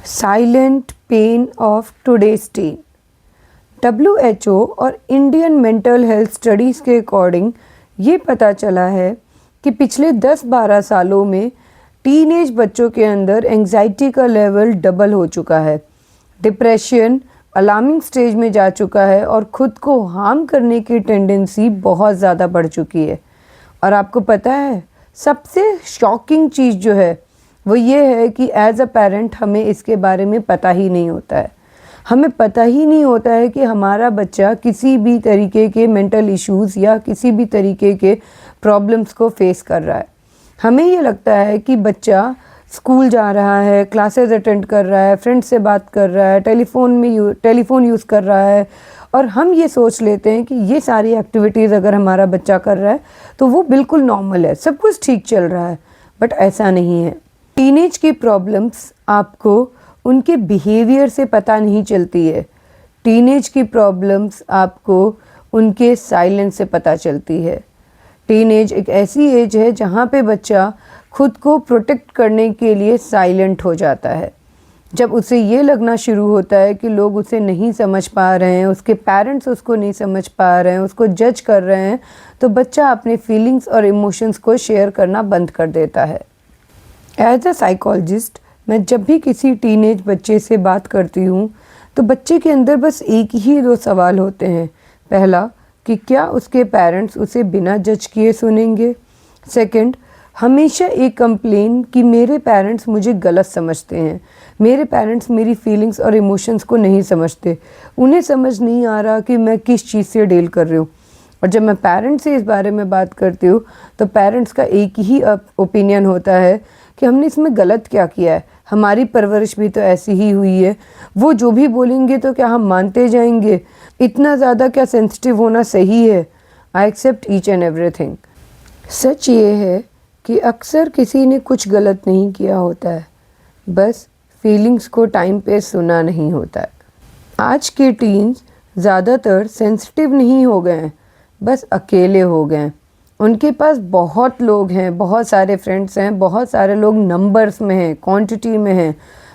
Silent pain of today's tin. WHO और Indian mental health studies के according ये पता चला है कि पिछले 10-12 सालों में टीनेज बच्चों के अंदर एंजाइटी का लेवल डबल हो चुका है। डिप्रेशन अलार्मिंग स्टेज में जा चुका है और ख़ुद को हार्म करने की टेंडेंसी बहुत ज़्यादा बढ़ चुकी है। और आपको पता है सबसे शॉकिंग चीज़ जो है वो ये है कि एज अ पेरेंट हमें इसके बारे में पता ही नहीं होता है। हमें पता ही नहीं होता है कि हमारा बच्चा किसी भी तरीके के मेंटल इश्यूज़ या किसी भी तरीके के प्रॉब्लम्स को फेस कर रहा है। हमें ये लगता है कि बच्चा स्कूल जा रहा है, क्लासेस अटेंड कर रहा है, फ्रेंड्स से बात कर रहा है, टेलीफोन यूज़ कर रहा है और हम ये सोच लेते हैं कि ये सारी एक्टिविटीज़ अगर हमारा बच्चा कर रहा है तो वो बिल्कुल नॉर्मल है, सब कुछ ठीक चल रहा है। बट ऐसा नहीं है। टीनेज की प्रॉब्लम्स आपको उनके बिहेवियर से पता नहीं चलती है। टीनेज की प्रॉब्लम्स आपको उनके साइलेंस से पता चलती है। टीनेज एक ऐसी एज है जहाँ पे बच्चा खुद को प्रोटेक्ट करने के लिए साइलेंट हो जाता है। जब उसे ये लगना शुरू होता है कि लोग उसे नहीं समझ पा रहे हैं, उसके पेरेंट्स उसको नहीं समझ पा रहे हैं, उसको जज कर रहे हैं, तो बच्चा अपने फीलिंग्स और इमोशंस को शेयर करना बंद कर देता है। एज अ साइकोलॉजिस्ट मैं जब भी किसी टीनेज बच्चे से बात करती हूँ तो बच्चे के अंदर बस एक ही दो सवाल होते हैं। पहला कि क्या उसके पेरेंट्स उसे बिना जज किए सुनेंगे। सेकंड, हमेशा एक कंप्लेन कि मेरे पेरेंट्स मुझे गलत समझते हैं, मेरे पेरेंट्स मेरी फीलिंग्स और इमोशंस को नहीं समझते, उन्हें समझ नहीं आ रहा कि मैं किस चीज़ से डील कर रही हूँ। और जब मैं पेरेंट्स से इस बारे में बात करती हूँ तो पेरेंट्स का एक ही ओपिनियन होता है कि हमने इसमें गलत क्या किया है, हमारी परवरिश भी तो ऐसी ही हुई है, वो जो भी बोलेंगे तो क्या हम मानते जाएंगे, इतना ज़्यादा क्या सेंसिटिव होना सही है। I accept each and everything. सच ये है कि अक्सर किसी ने कुछ गलत नहीं किया होता है, बस फीलिंग्स को टाइम पे सुना नहीं होता है। आज के टीन्स ज़्यादातर सेंसिटिव नहीं हो गए हैं, बस अकेले हो गए हैं। उनके पास बहुत लोग हैं, बहुत सारे फ्रेंड्स हैं, बहुत सारे लोग नंबर्स में हैं, क्वांटिटी में हैं,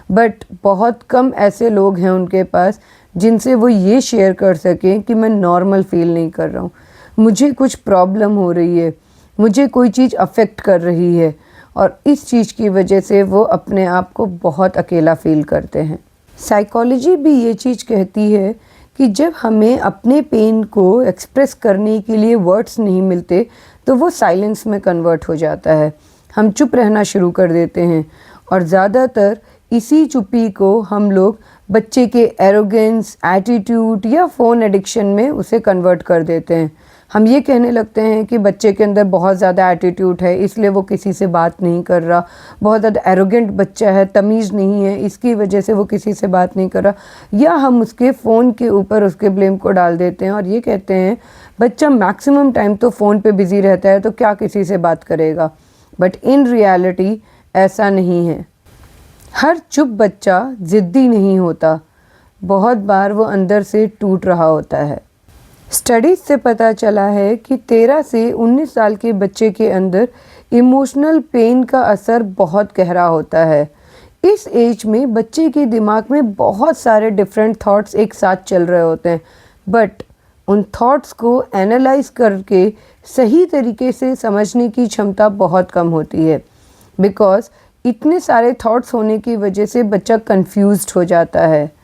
बट बहुत कम ऐसे लोग हैं उनके पास जिनसे वो ये शेयर कर सकें कि मैं नॉर्मल फील नहीं कर रहा हूँ, मुझे कुछ प्रॉब्लम हो रही है, मुझे कोई चीज़ अफेक्ट कर रही है। और इस चीज़ की वजह से वो अपने आप को बहुत अकेला फील करते हैं। साइकोलॉजी भी ये चीज़ कहती है कि जब हमें अपने पेन को एक्सप्रेस करने के लिए वर्ड्स नहीं मिलते तो वो साइलेंस में कन्वर्ट हो जाता है। हम चुप रहना शुरू कर देते हैं और ज़्यादातर इसी चुप्पी को हम लोग बच्चे के एरोगेंस, एटीट्यूड या फ़ोन एडिक्शन में उसे कन्वर्ट कर देते हैं। हम ये कहने लगते हैं कि बच्चे के अंदर बहुत ज़्यादा एटीट्यूड है इसलिए वो किसी से बात नहीं कर रहा, बहुत ज़्यादा एरोगेंट बच्चा है, तमीज़ नहीं है, इसकी वजह से वो किसी से बात नहीं कर रहा। या हम उसके फ़ोन के ऊपर उसके ब्लेम को डाल देते हैं और ये कहते हैं बच्चा मैक्सिमम टाइम तो फ़ोन पे बिज़ी रहता है तो क्या किसी से बात करेगा। बट इन रियलिटी ऐसा नहीं है। हर चुप बच्चा ज़िद्दी नहीं होता, बहुत बार वो अंदर से टूट रहा होता है। स्टडीज़ से पता चला है कि 13 से 19 साल के बच्चे के अंदर इमोशनल पेन का असर बहुत गहरा होता है। इस एज में बच्चे के दिमाग में बहुत सारे डिफरेंट थॉट्स एक साथ चल रहे होते हैं, बट उन थॉट्स को एनालाइज करके सही तरीके से समझने की क्षमता बहुत कम होती है। बिकॉज इतने सारे थॉट्स होने की वजह से बच्चा कंफ्यूज्ड हो जाता है।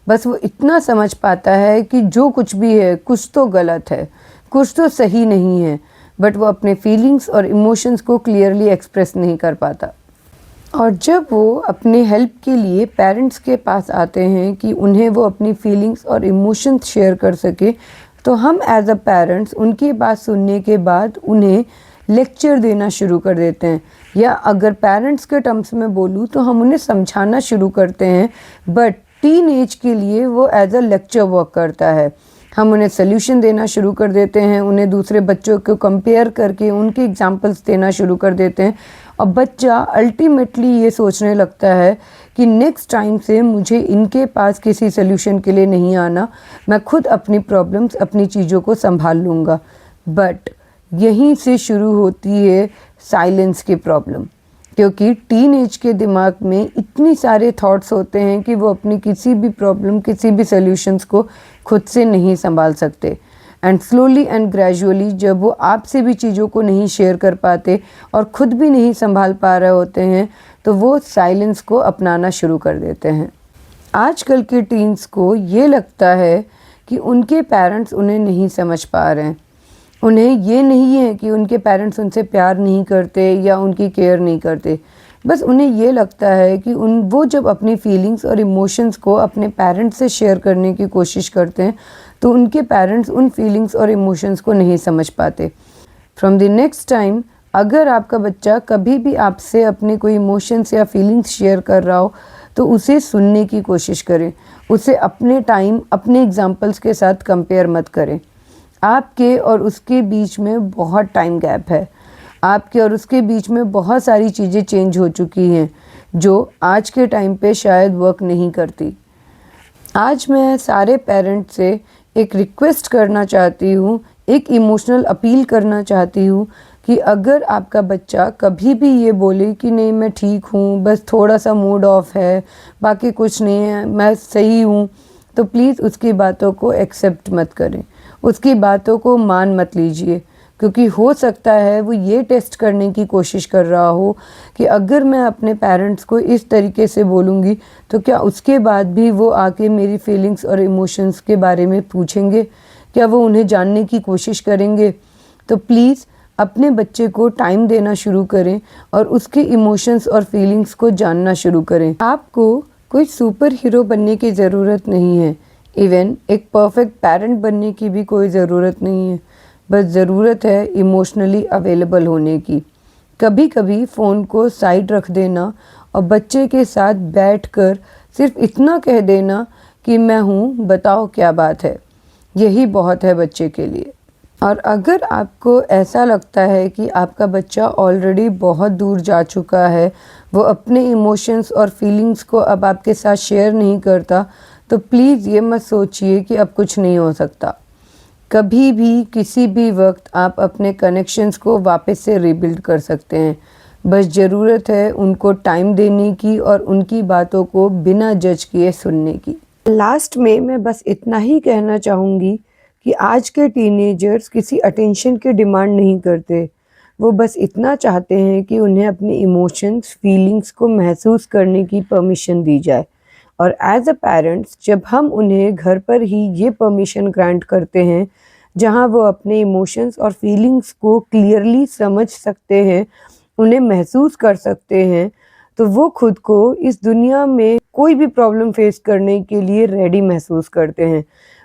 बस वो इतना समझ पाता है कि जो कुछ भी है कुछ तो गलत है, कुछ तो सही नहीं है, बट वो अपने फीलिंग्स और इमोशंस को क्लियरली एक्सप्रेस नहीं कर पाता। और जब वो अपने हेल्प के लिए पेरेंट्स के पास आते हैं कि उन्हें वो अपनी फीलिंग्स और इमोशंस शेयर कर सके, तो हम एज अ पेरेंट्स उनकी बात सुनने के बाद उन्हें लेक्चर देना शुरू कर देते हैं, या अगर पेरेंट्स के टर्म्स में बोलूँ तो हम उन्हें समझाना शुरू करते हैं। बट टीन एज के लिए वो एज अ लेक्चर वर्क करता है। हम उन्हें सोल्यूशन देना शुरू कर देते हैं, उन्हें दूसरे बच्चों को कंपेयर करके उनके एग्जांपल्स देना शुरू कर देते हैं और बच्चा अल्टीमेटली ये सोचने लगता है कि नेक्स्ट टाइम से मुझे इनके पास किसी सोल्यूशन के लिए नहीं आना, मैं खुद अपनी प्रॉब्लम्स, अपनी चीज़ों को संभाल लूँगा। बट यहीं से शुरू होती है साइलेंस की प्रॉब्लम। क्योंकि टीनेज के दिमाग में इतनी सारे थॉट्स होते हैं कि वो अपनी किसी भी प्रॉब्लम, किसी भी सॉल्यूशंस को खुद से नहीं संभाल सकते। एंड स्लोली एंड ग्रेजुअली जब वो आपसे भी चीज़ों को नहीं शेयर कर पाते और ख़ुद भी नहीं संभाल पा रहे होते हैं, तो वो साइलेंस को अपनाना शुरू कर देते हैं। आजकल के टीन्स को ये लगता है कि उनके पेरेंट्स उन्हें नहीं समझ पा रहे हैं। उन्हें ये नहीं है कि उनके पेरेंट्स उनसे प्यार नहीं करते या उनकी केयर नहीं करते। बस उन्हें ये लगता है कि वो जब अपनी फीलिंग्स और इमोशंस को अपने पेरेंट्स से शेयर करने की कोशिश करते हैं, तो उनके पेरेंट्स उन फीलिंग्स और इमोशंस को नहीं समझ पाते। फ्रॉम द नेक्स्ट टाइम अगर आपका बच्चा कभी भी आपसे अपने कोई इमोशंस या फीलिंग्स शेयर कर रहा हो, तो उसे सुनने की कोशिश करें। उसे अपने टाइम, अपने एग्जाम्पल्स के साथ कंपेयर मत करें। आपके और उसके बीच में बहुत टाइम गैप है। आपके और उसके बीच में बहुत सारी चीज़ें चेंज हो चुकी हैं जो आज के टाइम पे शायद वर्क नहीं करती। आज मैं सारे पेरेंट्स से एक रिक्वेस्ट करना चाहती हूँ, एक इमोशनल अपील करना चाहती हूँ कि अगर आपका बच्चा कभी भी ये बोले कि नहीं मैं ठीक हूँ, बस थोड़ा सा मूड ऑफ है, बाकी कुछ नहीं है, मैं सही हूँ, तो प्लीज़ उसकी बातों को एक्सेप्ट मत करें, उसकी बातों को मान मत लीजिए। क्योंकि हो सकता है वो ये टेस्ट करने की कोशिश कर रहा हो कि अगर मैं अपने पेरेंट्स को इस तरीके से बोलूँगी तो क्या उसके बाद भी वो आके मेरी फीलिंग्स और इमोशंस के बारे में पूछेंगे, क्या वो उन्हें जानने की कोशिश करेंगे। तो प्लीज़ अपने बच्चे को टाइम देना शुरू करें और उसके इमोशंस और फीलिंग्स को जानना शुरू करें। आपको कोई सुपर हीरो बनने की ज़रूरत नहीं है, इवन एक परफेक्ट पेरेंट बनने की भी कोई ज़रूरत नहीं है। बस ज़रूरत है इमोशनली अवेलेबल होने की। कभी कभी फ़ोन को साइड रख देना और बच्चे के साथ बैठकर सिर्फ इतना कह देना कि मैं हूँ, बताओ क्या बात है, यही बहुत है बच्चे के लिए। और अगर आपको ऐसा लगता है कि आपका बच्चा ऑलरेडी बहुत दूर जा चुका है, वो अपने इमोशंस और फीलिंग्स को अब आपके साथ शेयर नहीं करता, तो प्लीज़ ये मत सोचिए कि अब कुछ नहीं हो सकता। कभी भी किसी भी वक्त आप अपने कनेक्शंस को वापस से रीबिल्ड कर सकते हैं। बस ज़रूरत है उनको टाइम देने की और उनकी बातों को बिना जज किए सुनने की। लास्ट में मैं बस इतना ही कहना चाहूँगी कि आज के टीनेजर्स किसी अटेंशन की डिमांड नहीं करते। वो बस इतना चाहते हैं कि उन्हें अपने इमोशंस, फीलिंग्स को महसूस करने की परमिशन दी जाए। और एज अ पेरेंट्स जब हम उन्हें घर पर ही ये परमिशन ग्रांट करते हैं, जहाँ वो अपने इमोशंस और फीलिंग्स को क्लियरली समझ सकते हैं, उन्हें महसूस कर सकते हैं, तो वो खुद को इस दुनिया में कोई भी प्रॉब्लम फेस करने के लिए रेडी महसूस करते हैं।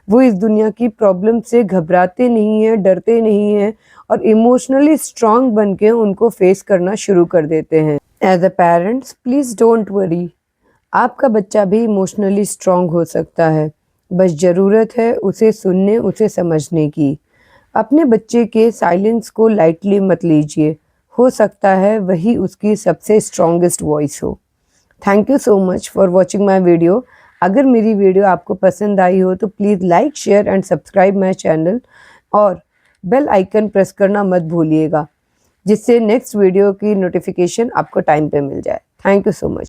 वो इस दुनिया की प्रॉब्लम से घबराते नहीं हैं, डरते नहीं हैं और इमोशनली स्ट्रांग बन के उनको फेस करना शुरू कर देते हैं। As a parents please don't worry, आपका बच्चा भी इमोशनली स्ट्रांग हो सकता है। बस ज़रूरत है उसे सुनने, उसे समझने की। अपने बच्चे के साइलेंस को लाइटली मत लीजिए, हो सकता है वही उसकी सबसे स्ट्रॉन्गेस्ट वॉइस हो। Thank you so much for watching my video. अगर मेरी वीडियो आपको पसंद आई हो तो please like, share and subscribe my channel और बेल आइकन प्रेस करना मत भूलिएगा, जिससे नेक्स्ट वीडियो की नोटिफिकेशन आपको टाइम पे मिल जाए। Thank you so much.